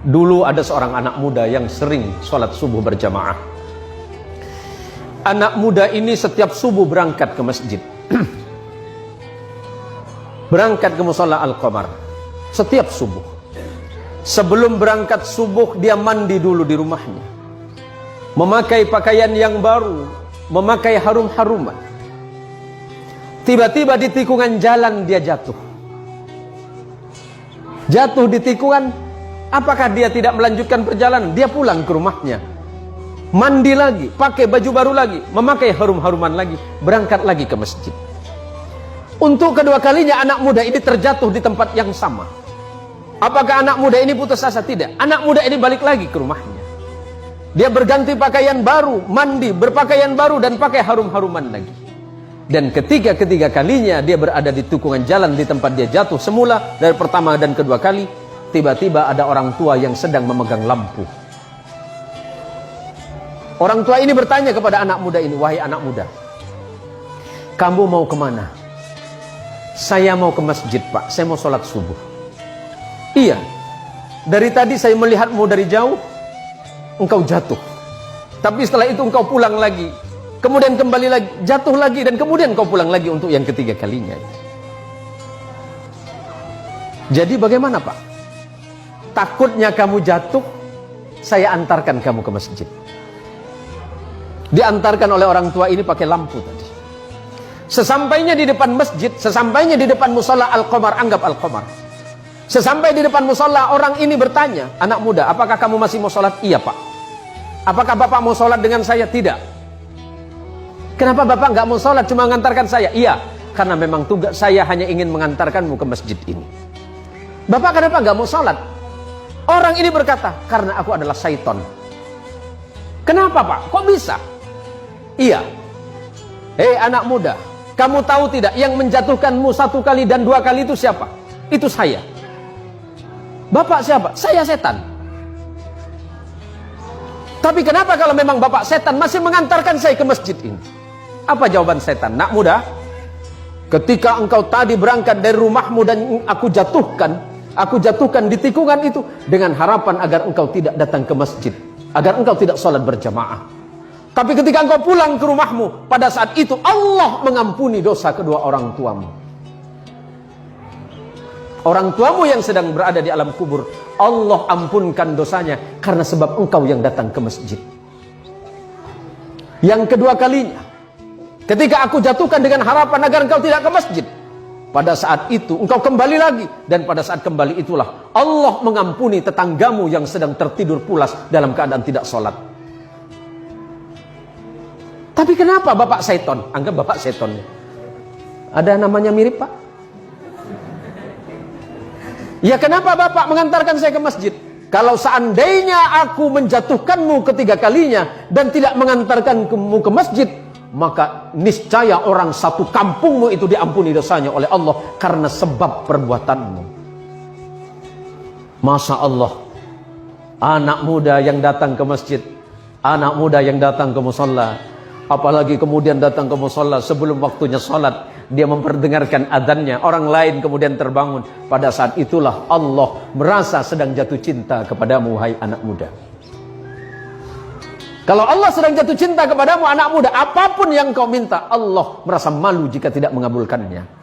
Dulu ada seorang anak muda yang sering sholat subuh berjamaah. Anak muda ini setiap subuh berangkat ke masjid. Berangkat ke mushola Al-Qamar setiap subuh. Sebelum berangkat subuh dia mandi dulu di rumahnya, memakai pakaian yang baru, memakai harum-haruman. Tiba-tiba di tikungan jalan dia jatuh. Jatuh di tikungan. Apakah dia tidak melanjutkan perjalanan? Dia pulang ke rumahnya, mandi lagi, pakai baju baru lagi, memakai harum-haruman lagi, berangkat lagi ke masjid. Untuk kedua kalinya anak muda ini terjatuh di tempat yang sama. Apakah anak muda ini putus asa? Tidak. Anak muda ini balik lagi ke rumahnya. Dia berganti pakaian baru, mandi, berpakaian baru, dan pakai harum-haruman lagi. Dan ketiga kalinya dia berada di tikungan jalan di tempat dia jatuh semula dari pertama dan kedua kali. Tiba-tiba ada orang tua yang sedang memegang lampu. Orang tua ini bertanya kepada anak muda ini, "Wahai anak muda, kamu mau kemana?" "Saya mau ke masjid, Pak. Saya mau sholat subuh." "Iya, dari tadi saya melihatmu dari jauh, engkau jatuh. Tapi setelah itu engkau pulang lagi, kemudian kembali lagi, jatuh lagi, dan kemudian engkau pulang lagi untuk yang ketiga kalinya. Jadi bagaimana, Pak? Takutnya kamu jatuh, saya antarkan kamu ke masjid." Diantarkan oleh orang tua ini pakai lampu tadi. Sesampainya di depan masjid, sesampainya di depan mushola Al-Qamar, anggap Al-Qamar. Sesampai di depan mushola, orang ini bertanya, "Anak muda, apakah kamu masih mau sholat?" "Iya, Pak." "Apakah Bapak mau sholat dengan saya?" "Tidak." "Kenapa Bapak nggak mau sholat, cuma mengantarkan saya?" "Iya, karena memang tugas saya hanya ingin mengantarkanmu ke masjid ini." "Bapak kenapa nggak mau sholat?" Orang ini berkata, "Karena aku adalah syaitan." "Kenapa, Pak? Kok bisa?" "Iya. Hei anak muda, kamu tahu tidak yang menjatuhkanmu satu kali dan dua kali itu siapa? Itu saya." "Bapak siapa?" "Saya setan." "Tapi kenapa kalau memang Bapak setan masih mengantarkan saya ke masjid ini?" Apa jawaban setan? "Nak muda, ketika engkau tadi berangkat dari rumahmu dan aku jatuhkan di tikungan itu dengan harapan agar engkau tidak datang ke masjid, agar engkau tidak sholat berjamaah. Tapi ketika engkau pulang ke rumahmu, pada saat itu Allah mengampuni dosa kedua orang tuamu. Orang tuamu yang sedang berada di alam kubur, Allah ampunkan dosanya karena sebab engkau yang datang ke masjid." Yang kedua kalinya, ketika aku jatuhkan dengan harapan agar engkau tidak ke masjid, pada saat itu engkau kembali lagi, dan pada saat kembali itulah Allah mengampuni tetanggamu yang sedang tertidur pulas dalam keadaan tidak sholat. Tapi kenapa Bapak seton? Anggap Bapak seton. Ada namanya mirip, Pak? "Ya kenapa Bapak mengantarkan saya ke masjid? Kalau seandainya aku menjatuhkanmu ketiga kalinya dan tidak mengantarkanmu ke masjid, maka niscaya orang satu kampungmu itu diampuni dosanya oleh Allah karena sebab perbuatanmu." Masya Allah, anak muda yang datang ke masjid, anak muda yang datang ke mushola, apalagi kemudian datang ke mushola sebelum waktunya sholat, dia memperdengarkan adzannya, orang lain kemudian terbangun. Pada saat itulah Allah merasa sedang jatuh cinta kepadamu, hai anak muda. Kalau Allah sedang jatuh cinta kepadamu anak muda, apapun yang kau minta, Allah merasa malu jika tidak mengabulkannya.